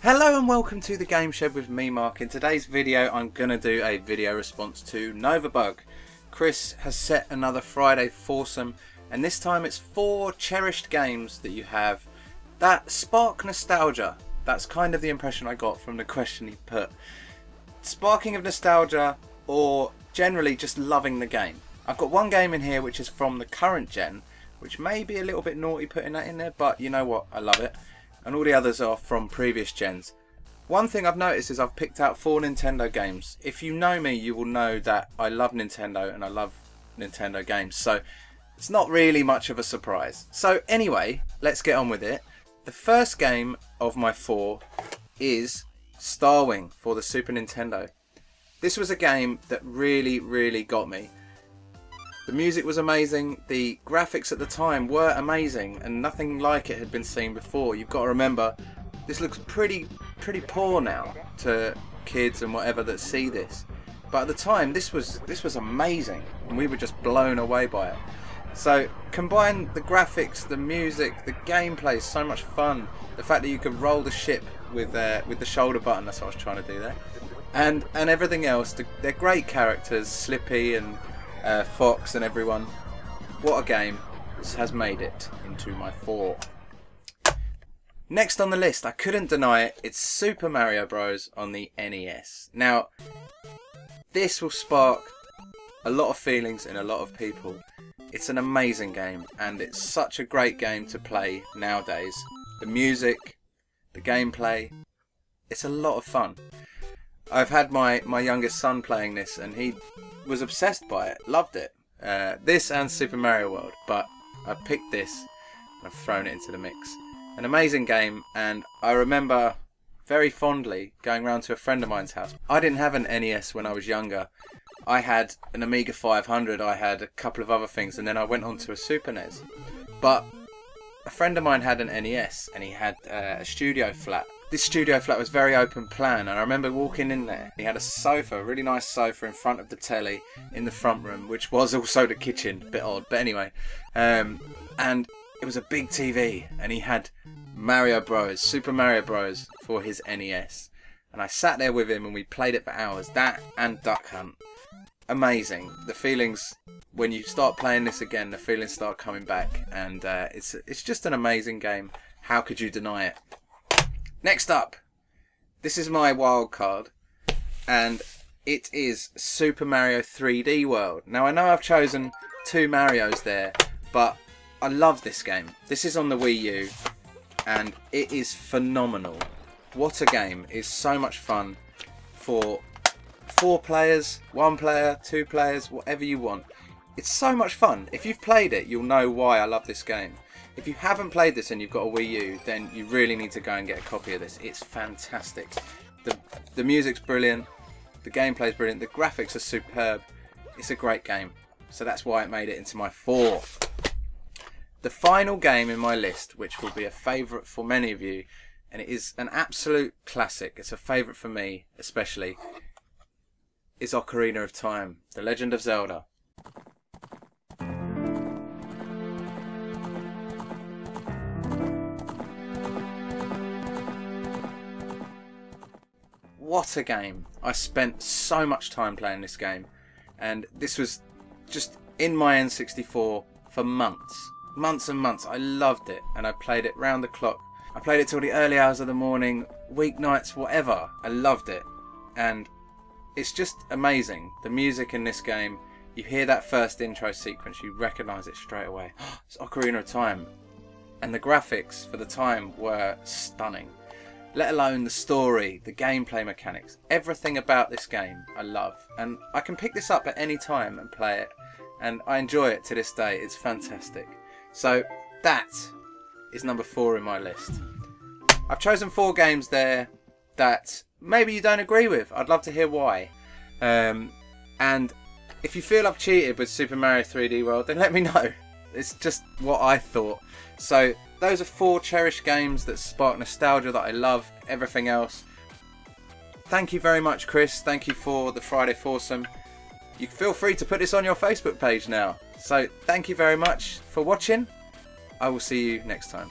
Hello and welcome to the Game Shed with me, Mark. In today's video I'm going to do a video response to NovaBug. Chris has set another Friday Foursome and this time it's 4 cherished games that you have that spark nostalgia. That's kind of the impression I got from the question he put. Sparking of nostalgia or generally just loving the game. I've got one game in here which is from the current gen, which may be a little bit naughty putting that in there, but you know what, I love it. And all the others are from previous gens. One thing I've noticed is I've picked out 4 Nintendo games. If you know me, you will know that I love Nintendo and I love Nintendo games, so it's not really much of a surprise. So anyway, let's get on with it. The first game of my 4 is Starwing for the Super Nintendo. This was a game that really got me. The music was amazing, the graphics at the time were amazing, and nothing like it had been seen before. You've got to remember, this looks pretty poor now to kids and whatever that see this. But at the time, this was amazing, and we were just blown away by it. So combine the graphics, the music, the gameplay is so much fun. The fact that you could roll the ship with the shoulder button, that's what I was trying to do there, and everything else. They're great characters, Slippy and Fox and everyone. What a game. This has made it into my 4. Next on the list, I couldn't deny it, it's Super Mario Bros. On the NES. Now, this will spark a lot of feelings in a lot of people. It's an amazing game, and it's such a great game to play nowadays. The music, the gameplay, it's a lot of fun. I've had my youngest son playing this and he was obsessed by it, loved it. This and Super Mario World, but I picked this and I've thrown it into the mix. An amazing game, and I remember very fondly going round to a friend of mine's house. I didn't have an NES when I was younger. I had an Amiga 500, I had a couple of other things, and then I went on to a Super NES. But a friend of mine had an NES and he had a studio flat. This studio flat was very open plan, and I remember walking in there. He had a sofa, a really nice sofa in front of the telly in the front room, which was also the kitchen, a bit odd, but anyway. And it was a big TV, and he had Mario Bros, Super Mario Bros for his NES. And I sat there with him and we played it for hours, that and Duck Hunt. Amazing. The feelings, when you start playing this again, the feelings start coming back, and it's just an amazing game. How could you deny it? Next up, this is my wild card, and it is Super Mario 3D World. Now I know I've chosen 2 Marios there, but I love this game. This is on the Wii U, and it is phenomenal. What a game. It's so much fun for 4 players, 1 player, 2 players, whatever you want. It's so much fun. If you've played it, you'll know why I love this game. If you haven't played this and you've got a Wii U, then you really need to go and get a copy of this. It's fantastic. The music's brilliant, the gameplay's brilliant, the graphics are superb. It's a great game. So that's why it made it into my 4. The final game in my list, which will be a favourite for many of you, and it is an absolute classic, it's a favourite for me especially, is Ocarina of Time, The Legend of Zelda. What a game. I spent so much time playing this game, and this was just in my N64 for months and months. I loved it, and I played it round the clock. I played it till the early hours of the morning, weeknights, whatever. I loved it, and it's just amazing. The music in this game, you hear that first intro sequence, you recognise it straight away. It's Ocarina of Time, and the graphics for the time were stunning. Let alone the story, the gameplay mechanics, everything about this game I love. And I can pick this up at any time and play it, and I enjoy it to this day. It's fantastic. So that is number 4 in my list. I've chosen 4 games there that maybe you don't agree with. I'd love to hear why. And if you feel I've cheated with Super Mario 3D World, then let me know. It's just what I thought. So those are 4 cherished games that spark nostalgia that I love. Everything else, thank you very much, Chris. Thank you for the Friday Foursome. You feel free to put this on your Facebook page now. So thank you very much for watching. I will see you next time.